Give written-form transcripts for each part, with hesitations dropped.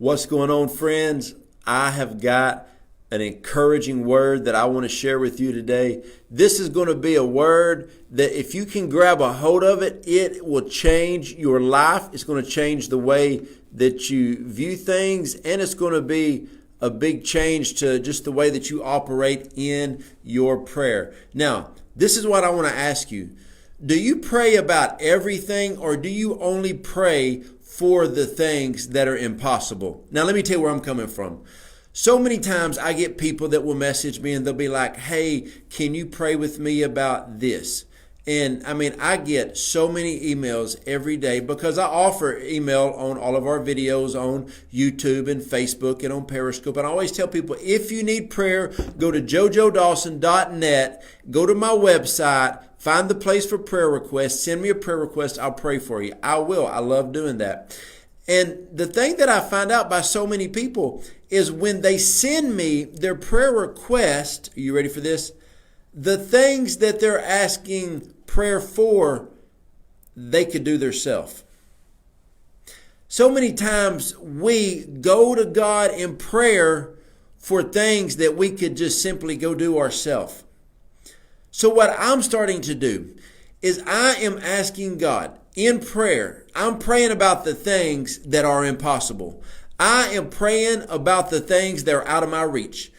What's going on, friends? I have got an encouraging word that I want to share with you today. This is going to be a word that if you can grab a hold of it, it will change your life. It's going to change the way that you view things, and it's going to be a big change to just the way that you operate in your prayer. Now, this is what I want to ask you. Do you pray about everything, or do you only pray for the things that are impossible? Now, let me tell you where I'm coming from. So many times I get people that will message me and they'll be like, hey, can you pray with me about this? And I get so many emails every day because I offer email on all of our videos on YouTube and Facebook and on Periscope. And I always tell people, if you need prayer, go to jojodawson.net, go to my website, find the place for prayer requests, send me a prayer request, I'll pray for you. I will. I love doing that. And the thing that I find out by so many people is when they send me their prayer request, are you ready for this? The things that they're asking prayer for, they could do themselves. So many times we go to God in prayer for things that we could just simply go do ourselves. So what I'm starting to do is I am asking God in prayer. I'm praying about the things that are impossible. I am praying about the things that are out of my reach.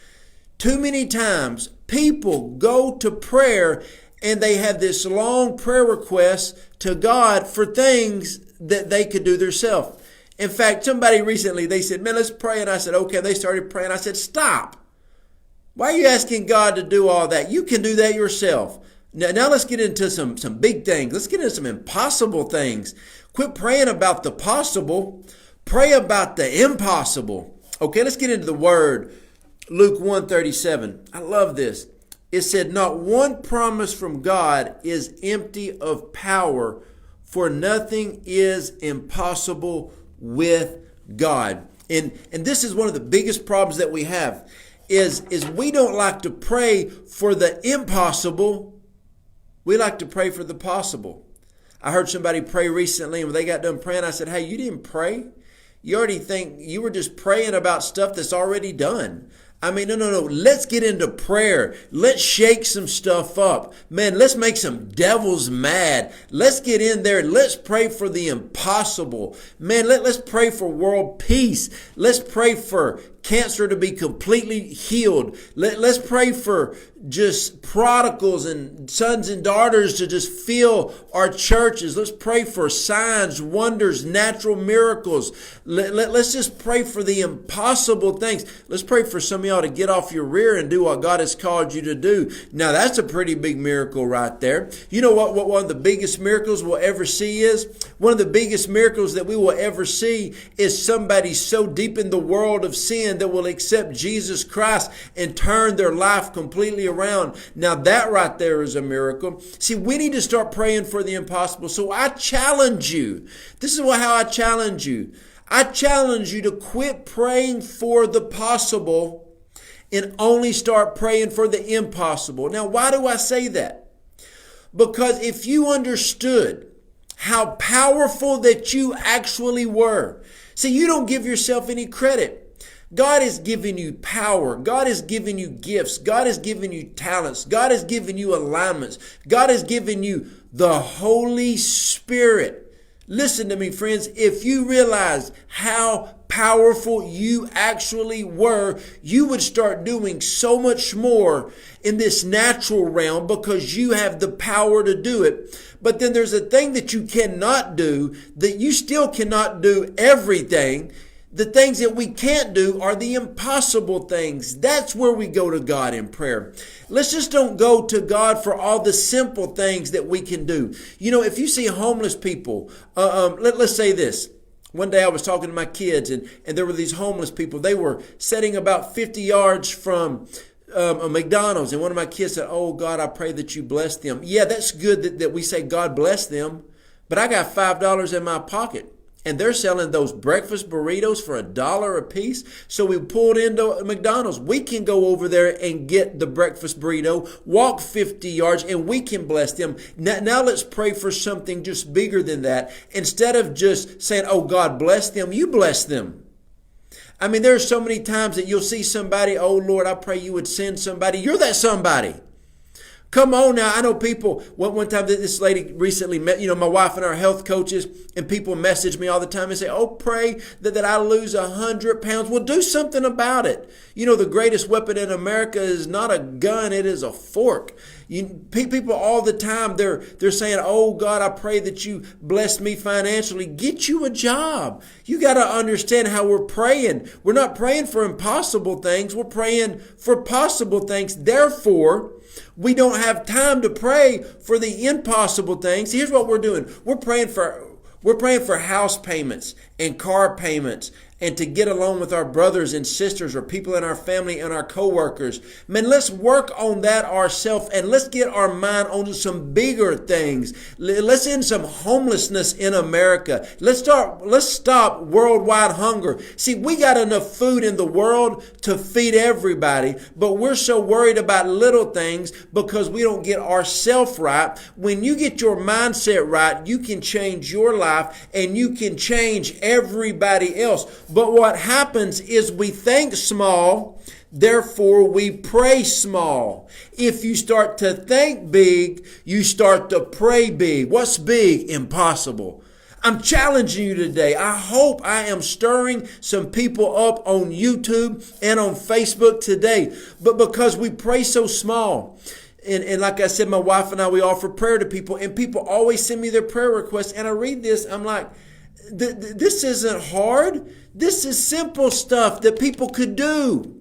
Too many times people go to prayer and they have this long prayer request to God for things that they could do themselves. In fact, somebody recently, they said, man, let's pray. And I said, okay. They started praying. I said, stop. Why are you asking God to do all that? You can do that yourself. Now let's get into some big things. Let's get into some impossible things. Quit praying about the possible. Pray about the impossible. Okay, let's get into the word. Luke 1:37. I love this. It said, not one promise from God is empty of power, for nothing is impossible with God. And this is one of the biggest problems that we have is we don't like to pray for the impossible. We like to pray for the possible. I heard somebody pray recently, and when they got done praying, I said, hey, you didn't pray? You already think you were just praying about stuff that's already done. No. Let's get into prayer. Let's shake some stuff up. Man, let's make some devils mad. Let's get in there. Let's pray for the impossible. Man, let's pray for world peace. Let's pray for cancer to be completely healed. Let's pray for just prodigals and sons and daughters to just fill our churches. Let's pray for signs, wonders, natural miracles. Let's just pray for the impossible things. Let's pray for some of y'all to get off your rear and do what God has called you to do. Now, that's a pretty big miracle right there. You know what one of the biggest miracles we'll ever see is? One of the biggest miracles that we will ever see is somebody so deep in the world of sin that will accept Jesus Christ and turn their life completely around. Now that right there is a miracle. See, we need to start praying for the impossible. So I challenge you. This is how I challenge you. I challenge you to quit praying for the possible and only start praying for the impossible. Now, why do I say that? Because if you understood how powerful that you actually were, see, you don't give yourself any credit. God has given you power. God has given you gifts. God has given you talents. God has given you alignments. God has given you the Holy Spirit. Listen to me, friends. If you realize how powerful you actually were, you would start doing so much more in this natural realm because you have the power to do it. But then there's a thing that you cannot do, that you still cannot do everything. The things that we can't do are the impossible things. That's where we go to God in prayer. Let's just don't go to God for all the simple things that we can do. You know, if you see homeless people, let's say this. One day I was talking to my kids and there were these homeless people. They were sitting about 50 yards from a McDonald's. And one of my kids said, oh God, I pray that you bless them. Yeah, that's good that we say God bless them. But I got $5 in my pocket. And they're selling those breakfast burritos for $1 a piece. So we pulled into McDonald's. We can go over there and get the breakfast burrito, walk 50 yards, and we can bless them. Now let's pray for something just bigger than that. Instead of just saying, oh, God bless them, you bless them. I mean, there's so many times that you'll see somebody, oh Lord, I pray you would send somebody. You're that somebody. Come on now. I know people, one time that this lady recently met, my wife and our health coaches, and people message me all the time and say, oh, pray that I lose 100 pounds. Well, do something about it. The greatest weapon in America is not a gun, it is a fork. People all the time, they're saying, oh God, I pray that you bless me financially. Get you a job. You got to understand how we're praying. We're not praying for impossible things. We're praying for possible things. Therefore, we don't have time to pray for the impossible things. Here's what we're doing. We're praying for house payments and car payments and to get along with our brothers and sisters or people in our family and our coworkers. Man, let's work on that ourselves and let's get our mind onto some bigger things. Let's end some homelessness in America. Let's stop worldwide hunger. See, we got enough food in the world to feed everybody, but we're so worried about little things because we don't get ourselves right. When you get your mindset right, you can change your life and you can change everybody else. But what happens is we think small, therefore we pray small. If you start to think big, you start to pray big. What's big? Impossible. I'm challenging you today. I hope I am stirring some people up on YouTube and on Facebook today. But because we pray so small, and like I said, my wife and I, we offer prayer to people, and people always send me their prayer requests. And I read this, I'm like, this isn't hard. This is simple stuff that people could do.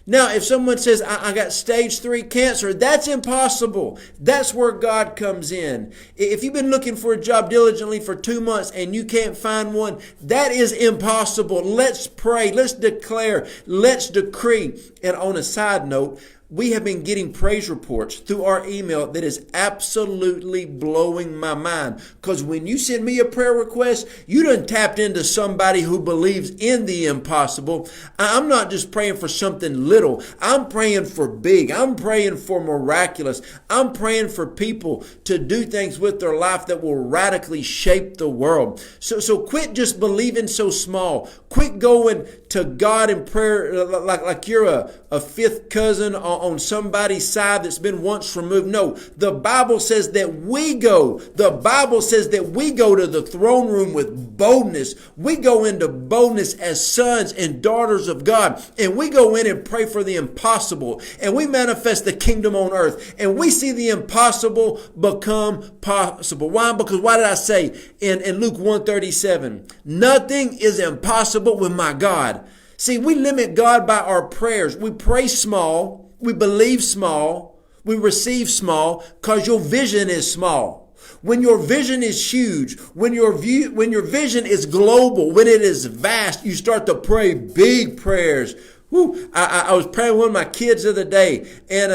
Now, if someone says, I got stage 3 cancer, that's impossible. That's where God comes in. If you've been looking for a job diligently for 2 months and you can't find one, that is impossible. Let's pray. Let's declare. Let's decree. And on a side note, we have been getting praise reports through our email that is absolutely blowing my mind. Because when you send me a prayer request, you done tapped into somebody who believes in the impossible. I'm not just praying for something little. I'm praying for big. I'm praying for miraculous. I'm praying for people to do things with their life that will radically shape the world. So quit just believing so small. Quit going to God in prayer like you're a fifth cousin on somebody's side that's been once removed. No, the Bible says that we go. The Bible says that we go to the throne room with boldness. We go into boldness as sons and daughters of God. And we go in and pray for the impossible. And we manifest the kingdom on earth. And we see the impossible become possible. Why? Because why did I say in Luke 1:37, nothing is impossible with my God. See, we limit God by our prayers. We pray small. We believe small. We receive small because your vision is small. When your vision is huge, when your vision is global, when it is vast, you start to pray big prayers. Woo. I was praying with one of my kids the other day, and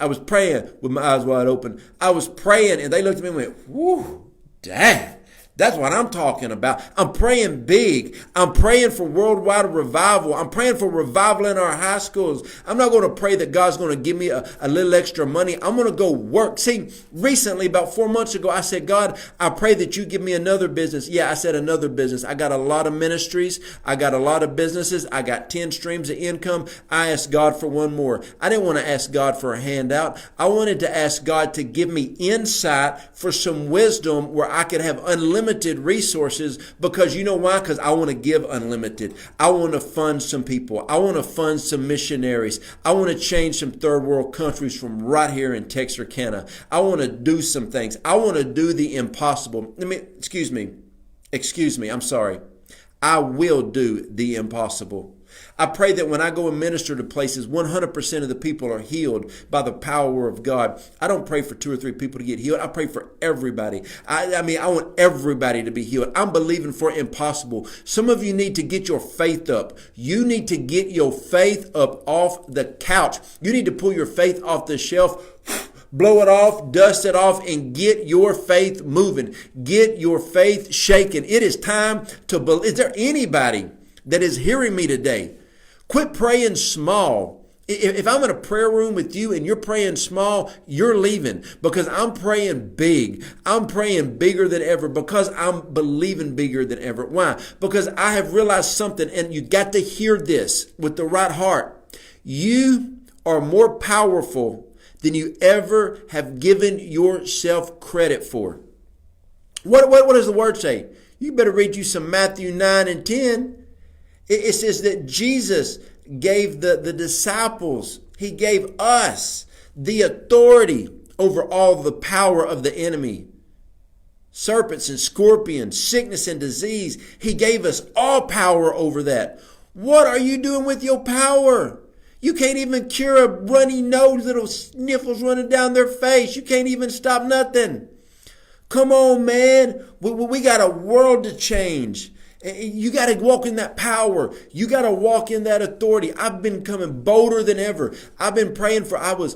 I was praying with my eyes wide open. I was praying, and they looked at me and went, "Whoo, Dad. That's what I'm talking about." I'm praying big. I'm praying for worldwide revival. I'm praying for revival in our high schools. I'm not going to pray that God's going to give me a little extra money. I'm going to go work. See, recently, about 4 months ago, I said, God, I pray that you give me another business. Yeah, I said another business. I got a lot of ministries. I got a lot of businesses. I got 10 streams of income. I asked God for one more. I didn't want to ask God for a handout. I wanted to ask God to give me insight for some wisdom where I could have unlimited resources, because you know why? Because I want to give unlimited. I want to fund some people. I want to fund some missionaries. I want to change some third world countries from right here in Texarkana. I want to do some things. I want to do the impossible. Excuse me. I'm sorry. I will do the impossible. I pray that when I go and minister to places, 100% of the people are healed by the power of God. I don't pray for 2 or 3 people to get healed. I pray for everybody. I want everybody to be healed. I'm believing for impossible. Some of you need to get your faith up. You need to get your faith up off the couch. You need to pull your faith off the shelf, blow it off, dust it off, and get your faith moving. Get your faith shaking. It is time to believe. Is there anybody that is hearing me today? Quit praying small If I'm in a prayer room with you and you're praying small, you're leaving, because I'm praying big. I'm praying bigger than ever, because I'm believing bigger than ever. Why? Because I have realized something, and you got to hear this with the right heart. You are more powerful than you ever have given yourself credit for. What does the word say? You better read you some Matthew 9 and 10. It says that Jesus gave the disciples, he gave us the authority over all the power of the enemy. Serpents and scorpions, sickness and disease. He gave us all power over that. What are you doing with your power? You can't even cure a runny nose, little sniffles running down their face. You can't even stop nothing. Come on, man. We got a world to change. You got to walk in that power. You got to walk in that authority. I've been coming bolder than ever. I've been praying for, I was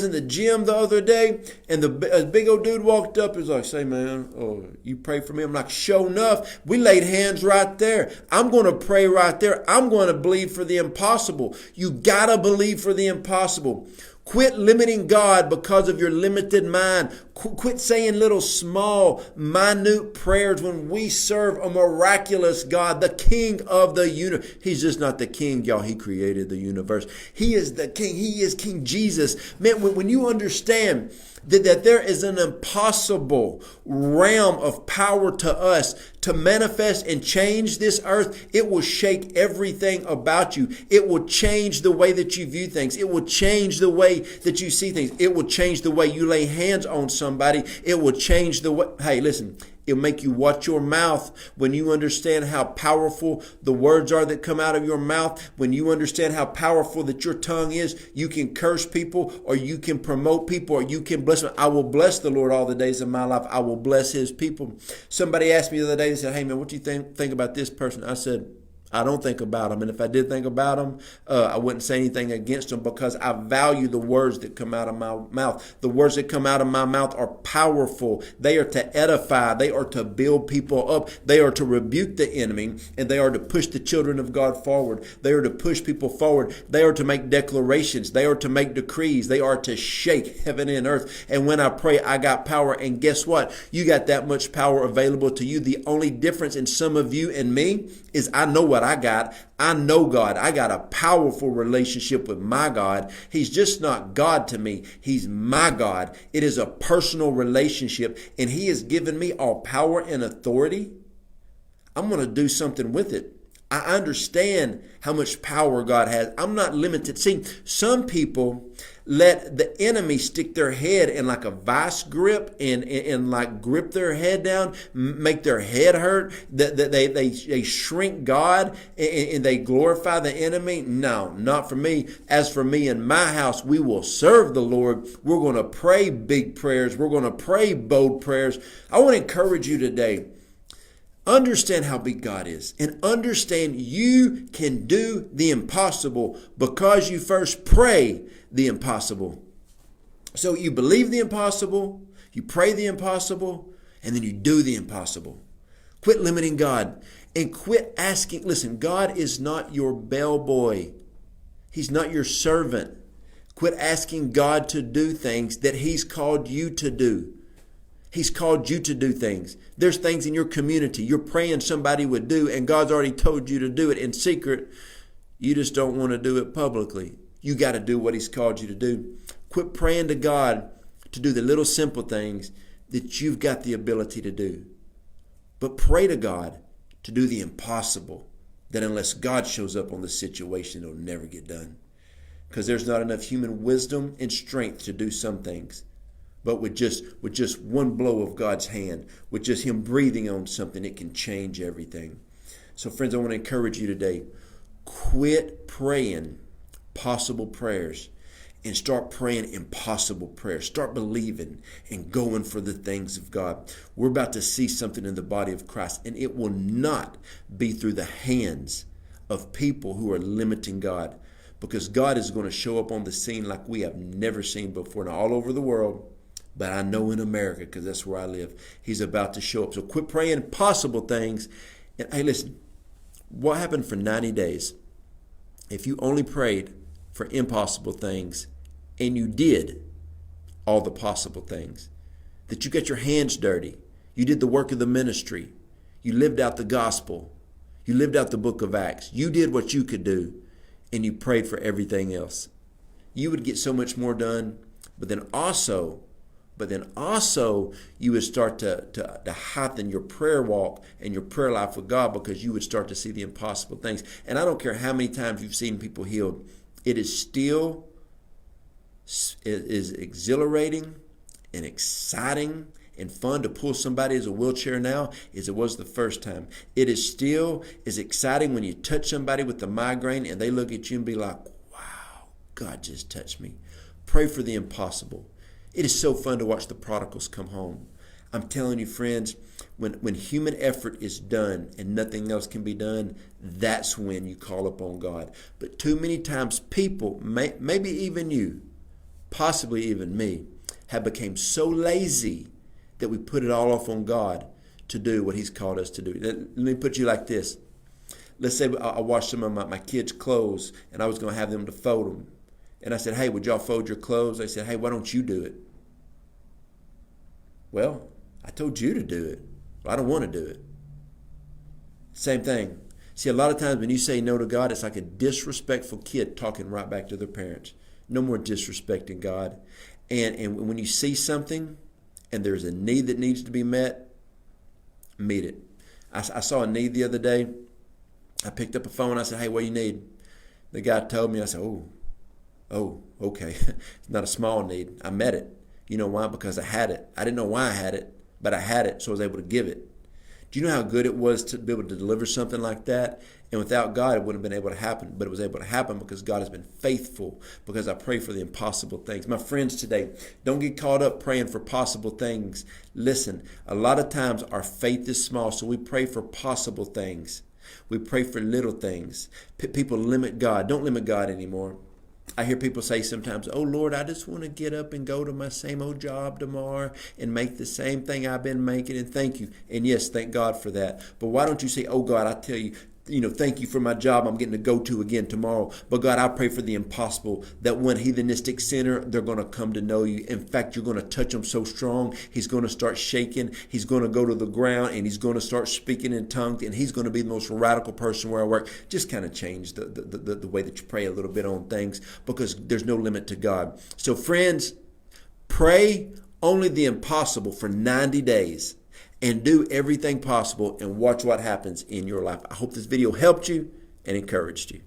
in the gym the other day, and a big old dude walked up. He was like, say, man, you pray for me? I'm like, sure enough. We laid hands right there. I'm going to pray right there. I'm going to believe for the impossible. You got to believe for the impossible. Quit limiting God because of your limited mind. Quit saying little small, minute prayers when we serve a miraculous God, the King of the universe. He's just not the king, y'all. He created the universe. He is the king. He is King Jesus. Man, when you understand that there is an impossible realm of power to us to manifest and change this earth, it will shake everything about you. It will change the way that you view things. It will change the way that you see things. It will change the way you lay hands on somebody. It will change the way, hey, listen, it'll make you watch your mouth when you understand how powerful the words are that come out of your mouth. When you understand how powerful that your tongue is, you can curse people, or you can promote people, or you can bless them. I will bless the Lord all the days of my life. I will bless his people. Somebody asked me the other day, they said, hey man, what do you think about this person? I said, I don't think about them. And if I did think about them, I wouldn't say anything against them, because I value the words that come out of my mouth. The words that come out of my mouth are powerful. They are to edify. They are to build people up. They are to rebuke the enemy, and they are to push the children of God forward. They are to push people forward. They are to make declarations. They are to make decrees. They are to shake heaven and earth. And when I pray, I got power. And guess what? You got that much power available to you. The only difference in some of you and me is I know what I got. I know God. I got a powerful relationship with my God. He's just not God to me. He's my God. It is a personal relationship, and he has given me all power and authority. I'm going to do something with it. I understand how much power God has. I'm not limited. See, some people let the enemy stick their head in like a vice grip and like grip their head down, make their head hurt. They shrink God and they glorify the enemy. No, not for me. As for me and my house, we will serve the Lord. We're going to pray big prayers. We're going to pray bold prayers. I want to encourage you today. Understand how big God is, and understand you can do the impossible because you first pray the impossible. So you believe the impossible, you pray the impossible, and then you do the impossible. Quit limiting God and quit asking. Listen, God is not your bellboy. He's not your servant. Quit asking God to do things that he's called you to do. He's called you to do things. There's things in your community you're praying somebody would do, and God's already told you to do it in secret. You just don't want to do it publicly. You got to do what he's called you to do. Quit praying to God to do the little simple things that you've got the ability to do. But pray to God to do the impossible, that unless God shows up on the situation, it'll never get done. Because there's not enough human wisdom and strength to do some things. But with just one blow of God's hand, with just him breathing on something, it can change everything. So friends, I want to encourage you today. Quit praying possible prayers and start praying impossible prayers. Start believing and going for the things of God. We're about to see something in the body of Christ, and it will not be through the hands of people who are limiting God, because God is going to show up on the scene like we have never seen before, and all over the world. But I know in America, because that's where I live, he's about to show up. So quit praying possible things. And hey, listen, what happened for 90 days? If you only prayed for impossible things, and you did all the possible things. That you got your hands dirty. You did the work of the ministry. You lived out the gospel. You lived out the book of Acts. You did what you could do, and you prayed for everything else. You would get so much more done, but then also you would start to heighten your prayer walk and your prayer life with God, because you would start to see the impossible things. And I don't care how many times you've seen people healed, it is still is exhilarating and exciting and fun to pull somebody as a wheelchair now as it was the first time. It is still as exciting when you touch somebody with a migraine and they look at you and be like, wow, God just touched me. Pray for the impossible. It is so fun to watch the prodigals come home. I'm telling you, friends, when human effort is done and nothing else can be done, that's when you call upon God. But too many times people, maybe even you, possibly even me, have become so lazy that we put it all off on God to do what He's called us to do. Let me put you like this. Let's say I washed some of my kids' clothes and I was going to have them to fold them. And I said, hey, would y'all fold your clothes? They said, hey, why don't you do it? Well, I told you to do it. Well, I don't want to do it. Same thing. See, a lot of times when you say no to God, it's like a disrespectful kid talking right back to their parents. No more disrespecting God. And when you see something and there's a need that needs to be met, meet it. I saw a need the other day. I picked up a phone. I said, hey, what do you need? The guy told me. I said, oh, okay. It's not a small need. I met it. You know why? Because I had it. I didn't know why I had it, but I had it, so I was able to give it. Do you know how good it was to be able to deliver something like that? And without God, it wouldn't have been able to happen. But it was able to happen because God has been faithful, because I pray for the impossible things. My friends today, don't get caught up praying for possible things. Listen, a lot of times our faith is small, so we pray for possible things. We pray for little things. People limit God. Don't limit God anymore. I hear people say sometimes, oh, Lord, I just want to get up and go to my same old job tomorrow and make the same thing I've been making, and thank you. And yes, thank God for that. But why don't you say, oh, God, I tell you, thank you for my job I'm getting to go to again tomorrow. But God, I pray for the impossible, that one heathenistic sinner, they're going to come to know you. In fact, you're going to touch him so strong, he's going to start shaking. He's going to go to the ground and he's going to start speaking in tongues, and he's going to be the most radical person where I work. Just kind of change the way that you pray a little bit on things, because there's no limit to God. So friends, pray only the impossible for 90 days. And do everything possible and watch what happens in your life. I hope this video helped you and encouraged you.